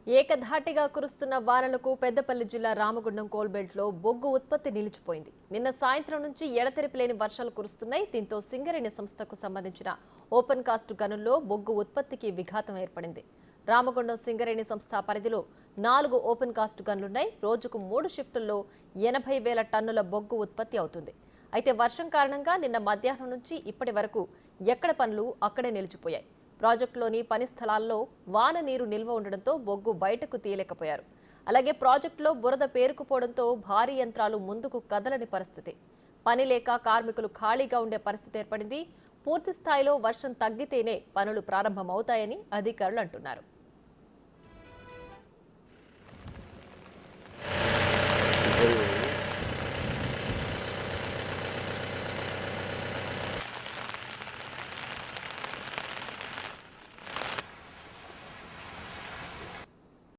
ఏకధాటిగా కురుస్తున్న వానలకు పెద్దపల్లి జిల్లా రామగుండం కోల్బెల్ట్లో బొగ్గు ఉత్పత్తి నిలిచిపోయింది. నిన్న సాయంత్రం నుంచి ఎడతెరిపి లేని వర్షాలు కురుస్తున్నాయి. దీంతో సింగరేణి సంస్థకు సంబంధించిన ఓపెన్ కాస్ట్ గనుల్లో బొగ్గు ఉత్పత్తికి విఘాతం ఏర్పడింది. రామగుండం సింగరేణి సంస్థ పరిధిలో 4 ఓపెన్ కాస్ట్ గన్లున్నాయి. రోజుకు 3 షిఫ్టుల్లో 80,000 టన్నుల బొగ్గు ఉత్పత్తి అవుతుంది. అయితే వర్షం కారణంగా నిన్న మధ్యాహ్నం నుంచి ఇప్పటి వరకు ఎక్కడ పనులు అక్కడే నిలిచిపోయాయి. ప్రాజెక్టులోని పని స్థలాల్లో వాన నీరు నిల్వ ఉండడంతో బొగ్గు బయటకు తీయలేకపోయారు. అలాగే ప్రాజెక్టులో బురద పేరుకుపోవడంతో భారీ యంత్రాలు ముందుకు కదలని పరిస్థితి. పని లేక కార్మికులు ఖాళీగా ఉండే పరిస్థితి ఏర్పడింది. పూర్తి స్థాయిలో వర్షం తగ్గితేనే పనులు ప్రారంభమవుతాయని అధికారులు అంటున్నారు.